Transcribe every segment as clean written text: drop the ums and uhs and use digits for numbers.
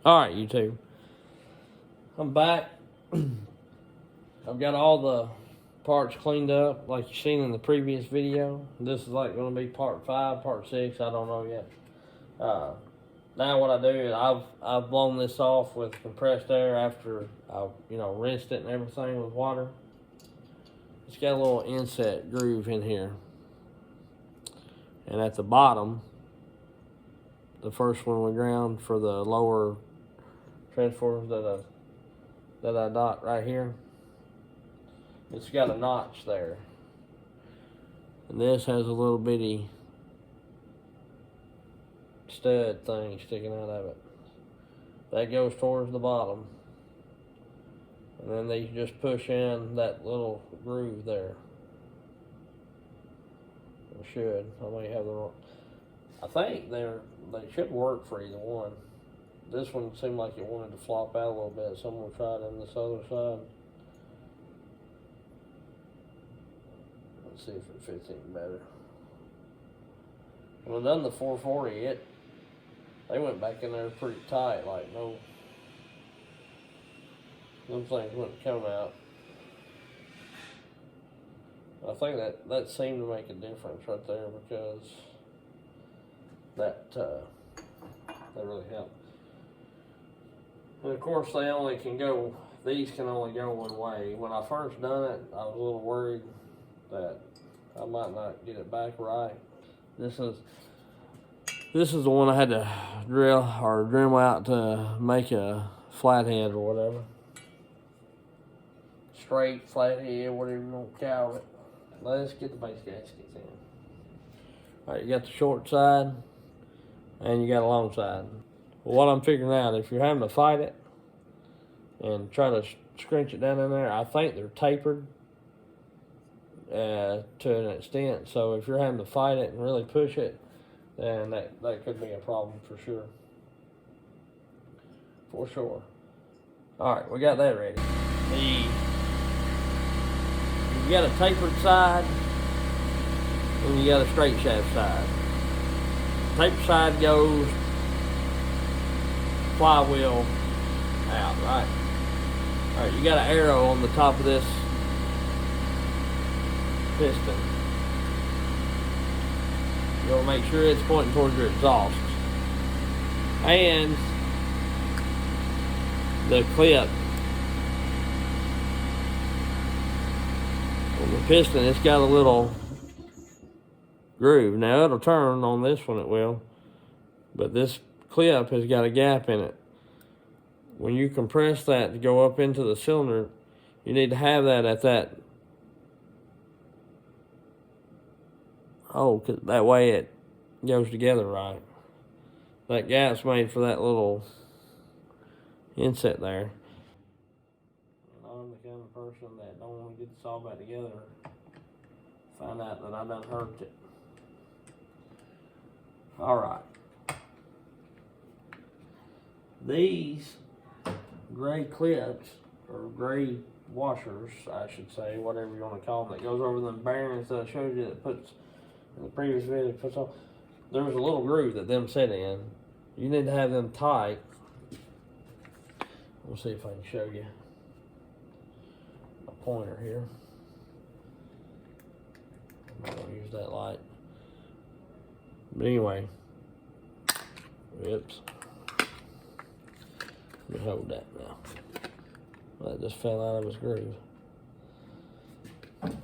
Alright, YouTube. I'm back. I've got all the parts cleaned up like you've seen in the previous video. This is like going to be part 5, part 6, I don't know yet. Now what I do is I've blown this off with compressed air after I've rinsed it and everything with water. It's got a little inset groove in here. And at the bottom, the first one we ground for the lower transformers that I dot right here, it's got a notch there. And this has a little bitty stud thing sticking out of it. That goes towards the bottom. And then they just push in that little groove there. It should. I may have the wrong. I think they should work for either one. This one seemed like it wanted to flop out a little bit, so I'm going to try it on this other side. Let's see if it fits any better. When I done the 440, they went back in there pretty tight, like no, them things wouldn't come out. I think that seemed to make a difference right there, because that really helped. And of course these can only go one way. When I first done it, I was a little worried that I might not get it back right. This is the one I had to drill or dremel out to make a flathead or whatever. Straight, flathead, whatever you want to call it. Let's get the base gaskets in. Alright, you got the short side and you got a long side. Well, what I'm figuring out, if you're having to fight it and try to scrunch it down in there, I think they're tapered to an extent. So if you're having to fight it and really push it, then that could be a problem for sure. For sure. Alright, we got that ready. You got a tapered side and you got a straight shaft side. The tapered side goes flywheel out, right? Alright, you got an arrow on the top of this piston. You want to make sure it's pointing towards your exhaust. And the clip on the piston, it's got a little groove. Now it'll turn on this one, it will, but this clip has got a gap in it. When you compress that to go up into the cylinder, you need to have that at that hole, cause that way it goes together right. That gap's made for that little inset there. I'm the kind of person that don't want to get this all back together, find out that I done hurt it. Alright. These gray clips, or gray washers, I should say, whatever you want to call them, that goes over them bearings that I showed you that puts, in the previous video, puts on. There's a little groove that them sit in. You need to have them tight. We'll see if I can show you a pointer here. I'm not going to use that light. But anyway, oops. Let me hold that now. That just fell out of its groove.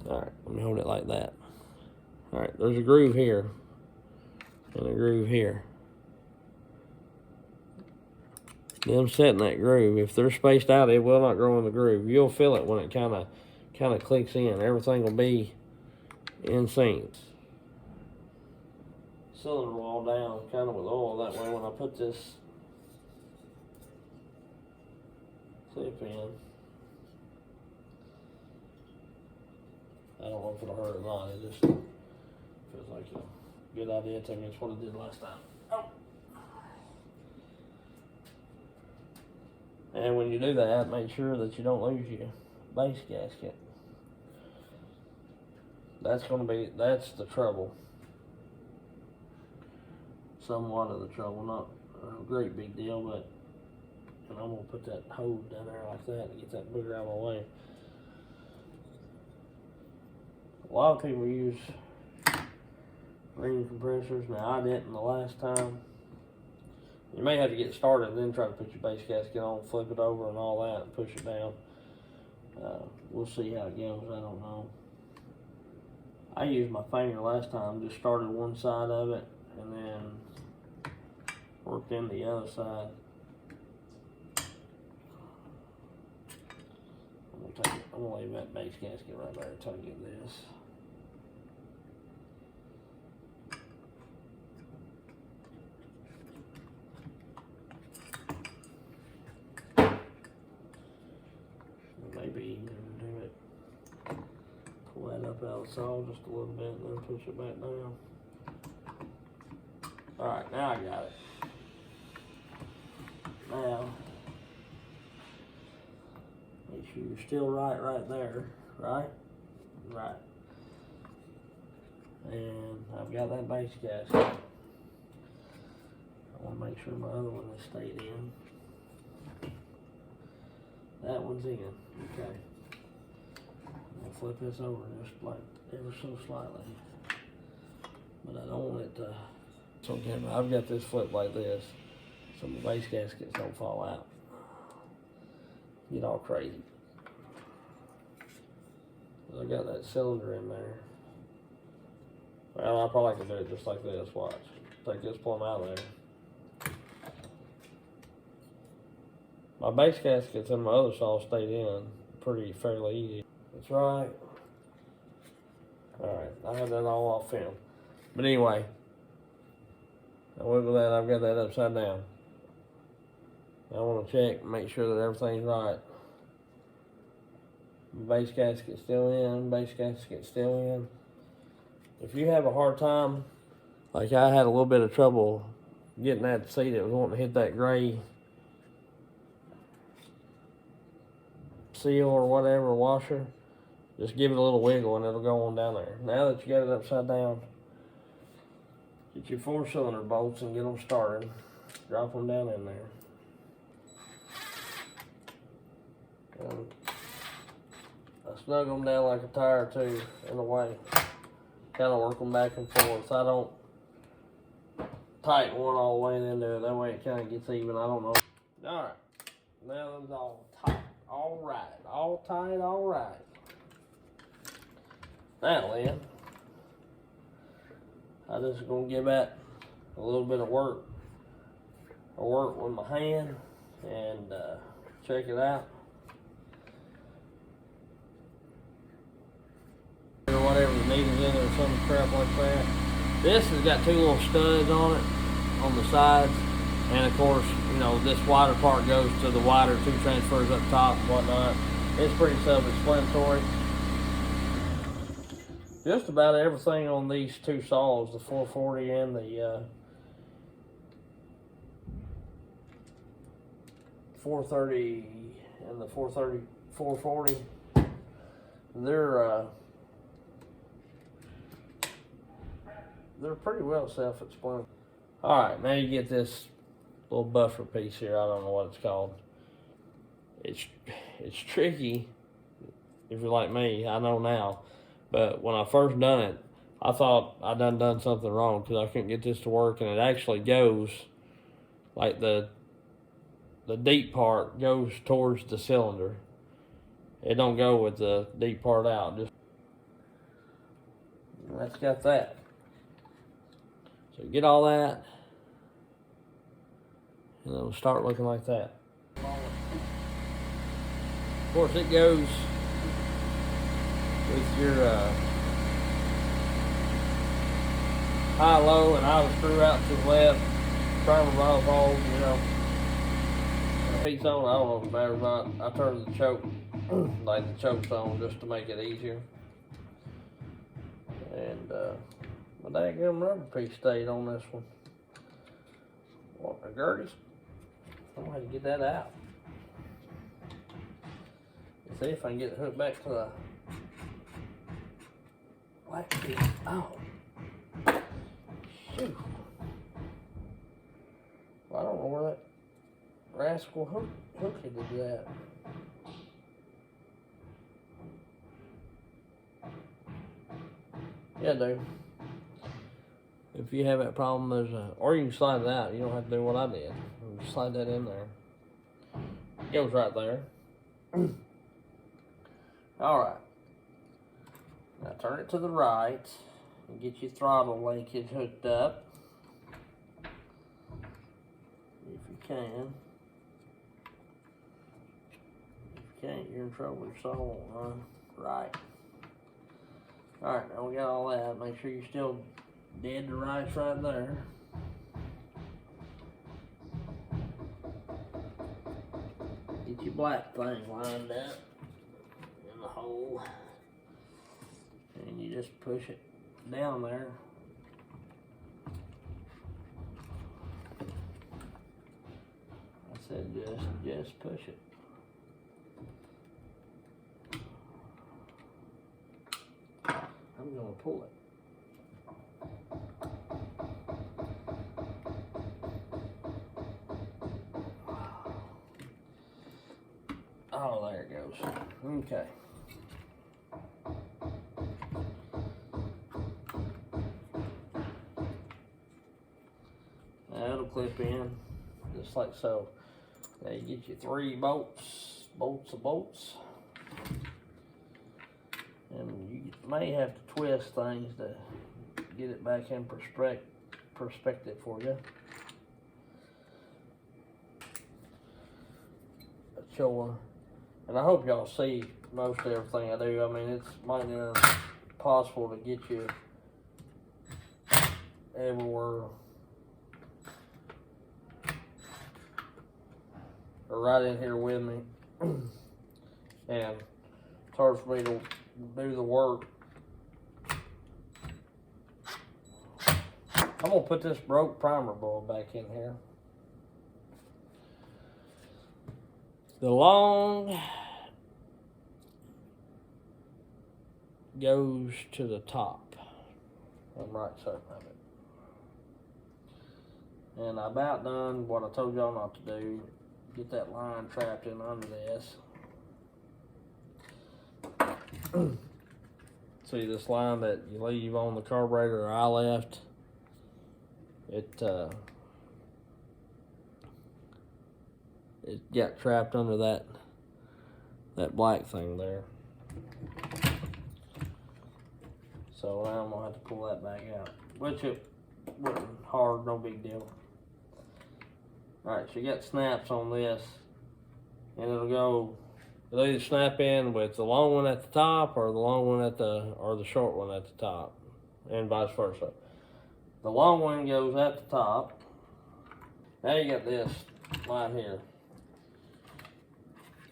Alright, let me hold it like that. Alright, there's a groove here and a groove here. Them setting that groove, if they're spaced out, it will not grow in the groove. You'll feel it when it kind of clicks in. Everything will be in sync. Cylinder wall down kind of with oil, that way when I put this clip in, I don't know if it'll hurt or not. It just feels like a good idea to me. It's what I did last time. Oh. And when you do that, make sure that you don't lose your base gasket. That's the trouble. Somewhat of the trouble, not a great big deal, but and I'm gonna put that hose down there like that to get that booger out of my way. A lot of people use ring compressors. Now I didn't the last time. You may have to get started and then try to put your base gasket on, flip it over and all that, and push it down. We'll see how it goes. I don't know. I used my finger last time, just started one side of it and then worked in the other side. I'm gonna leave that base gasket right there until I get this. Maybe even do it, pull that up out of the saw just a little bit and then push it back down. Alright, now I got it. Now, make sure you're still right there, right? Right. And I've got that base gasket. I want to make sure my other one has stayed in. That one's in, okay. I'll flip this over just like ever so slightly. But I don't want it to, so again, I've got this flipped like this, so the base gaskets don't fall out. Get all crazy. I got that cylinder in there. Well, I probably can do it just like this, watch. Take this plumb out of there. My base gaskets and my other saw stayed in fairly easy. That's right. Alright, I have that all off film. But anyway, I wiggle that, I've got that upside down. I want to check, make sure that everything's right. Base gasket still in, base gasket still in. If you have a hard time, like I had a little bit of trouble getting that seat, it was wanting to hit that gray seal or whatever, washer, just give it a little wiggle and it'll go on down there. Now that you got it upside down, get your 4-cylinder bolts and get them started. Drop them down in there. And I snug them down like a tire too, in a way. Kind of work them back and forth. I don't tighten one all the way into it. That way it kind of gets even. I don't know. All right. Now them's all tight. All right. All tight. All right. Now then, I just gonna give that a little bit of work. I work with my hand and check it out. Or whatever the needle's in it or some crap like that. This has got 2 little studs on it, on the sides. And of course, you know, this wider part goes to the wider 2 transfers up top and whatnot. It's pretty self-explanatory. Just about everything on these 2 saws, the 440 and the 430 and the 440, they're pretty well self-explanatory. Alright, now you get this little buffer piece here. I don't know what it's called. It's tricky if you're like me. I know now. But when I first done it, I thought I done something wrong because I couldn't get this to work, and it actually goes like the deep part goes towards the cylinder. It don't go with the deep part out. Just that's got that. So get all that, and it'll start looking like that. Of course, it goes with your high, low, and I would screw out to the left, primer monofold, you know. Piece on, I don't know if it matters or not. I turn the choke, like the choke's on, just to make it easier. And my daggum rubber piece stayed on this one. What, the Gerties? I'm gonna have to get that out. See if I can get it hooked back to the black piece. Oh. Shoot. Well, I don't know where that. rascal hooky did that. Yeah, dude. If you have that problem, or you can slide it out. You don't have to do what I did. Just slide that in there. It goes right there. All right. Now turn it to the right and get your throttle linkage hooked up. If you can. If you can't, you're in trouble with your soul, huh? Right. All right, now we got all that. Make sure you're still dead to rights right there. Get your black thing lined up in the hole. And you just push it down there. I said just push it. I'm gonna pull it. Oh, there it goes. Okay. Now it'll clip in just like so. Now you get your 3 bolts. And you may have to twist things to get it back in perspective for you. But sure. And I hope y'all see most everything I do. I mean, it's mighty near impossible to get you everywhere. Or right in here with me. And it's hard for me to do the work. I'm gonna put this broke primer bulb back in here. The long goes to the top. I'm right certain of it. And I about done what I told y'all not to do. Get that line trapped in under this. See this line that you leave on the carburetor I left? It got trapped under that black thing there. So now I'm gonna have to pull that back out. Which it wasn't hard, no big deal. Alright, so you got snaps on this, and it'll either snap in with the long one at the top or the long one or the short one at the top, and vice versa. The long one goes at the top. Now you got this line here.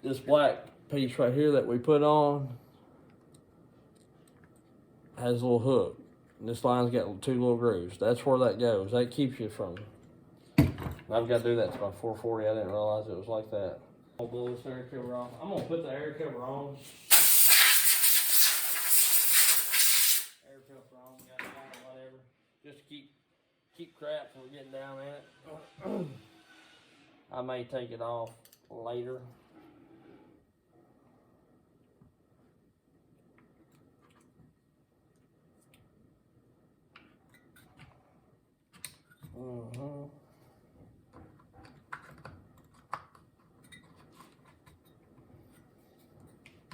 This black piece right here that we put on has a little hook. This line's got 2 little grooves. That's where that goes. That keeps you from. I've got to do that to my 440. I didn't realize it was like that. I'll blow this air cover off. I'm gonna put the air cover on. Air filter on, got it on, whatever. Just to keep crap from getting down in it. I may take it off later.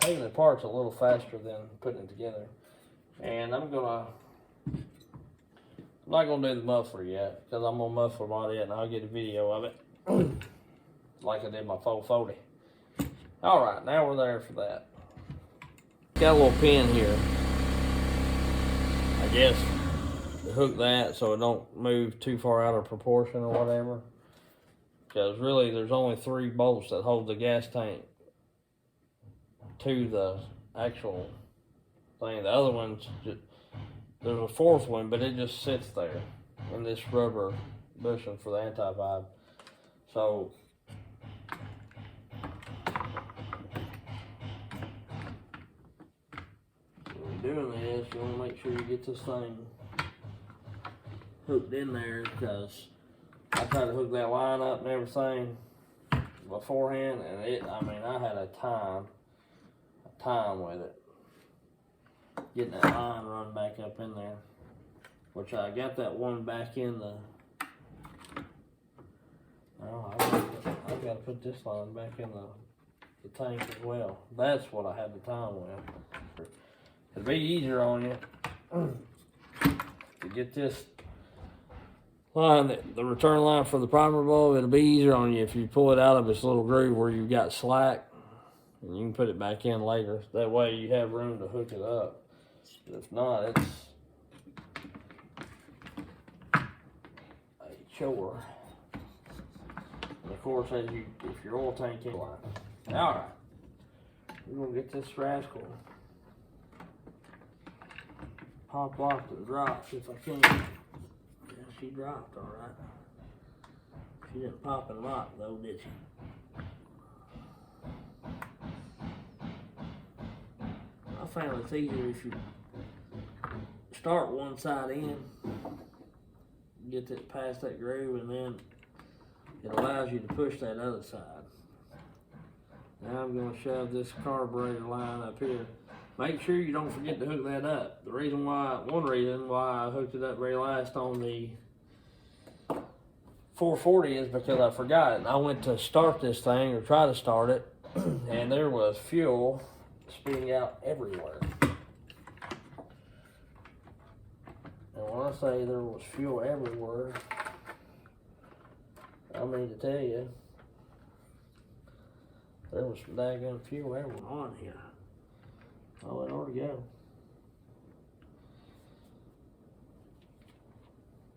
Taking it apart's a little faster than putting it together. And I'm not gonna do the muffler yet, because I'm gonna muffle body it and I'll get a video of it. Like I did my 440. Alright, now we're there for that. Got a little pin here. I guess to hook that so it don't move too far out of proportion or whatever. Because really there's only 3 bolts that hold the gas tank to the actual thing. The other ones, there's a 4th one, but it just sits there in this rubber bushing for the anti-vibe. So when you're doing this, you want to make sure you get this thing hooked in there, because I tried to hook that line up and everything. beforehand, and I mean, I had a time with it. Getting that line run back up in there. Which I got that one back in the, oh, I've got to put this line back in the tank as well. That's what I had the time with. It'd be easier on you to get this line, the return line for the primer bulb. It'll be easier on you if you pull it out of its little groove where you've got slack, and you can put it back in later. That way you have room to hook it up. But if not, it's chore. And of course, if your oil tank ain't line. Alright, we're gonna get this rascal pop locked and dropped if I can. Yeah, she dropped alright. She didn't pop and lock though, did she? I found it's easier if you start one side in, get it past that groove, and then it allows you to push that other side. Now I'm going to shove this carburetor line up here. Make sure you don't forget to hook that up. One reason why I hooked it up very last on the 440 is because I forgot it. And I went to start this thing, or try to start it, and there was fuel spitting out everywhere. And when I say there was fuel everywhere, I mean to tell you, there was some daggone fuel everywhere on here. Oh, it ought to go.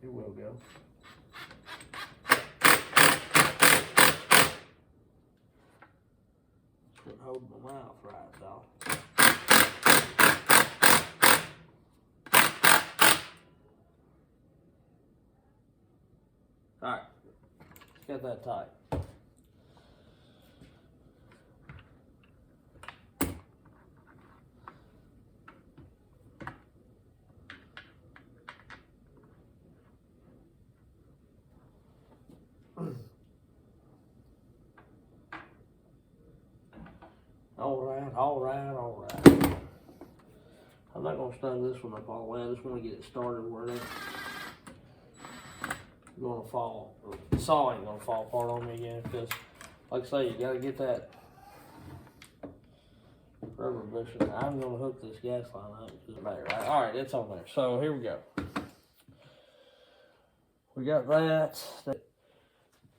It will go. Couldn't hold my mouth right, though. Alright, let's get that tight. Alright. I'm not going to snug this one up all the way. I just want to get it started where it's going to fall. The saw ain't going to fall apart on me again, because, like I say, you got to get that rubber bushing. I'm going to hook this gas line up. Right? Alright, it's on there. So here we go. We got that.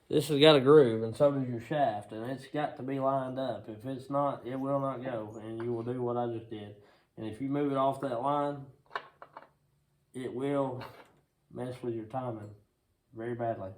This has got a groove, and so does your shaft, and it's got to be lined up. If it's not, it will not go, and you will do what I just did. And if you move it off that line, it will mess with your timing very badly.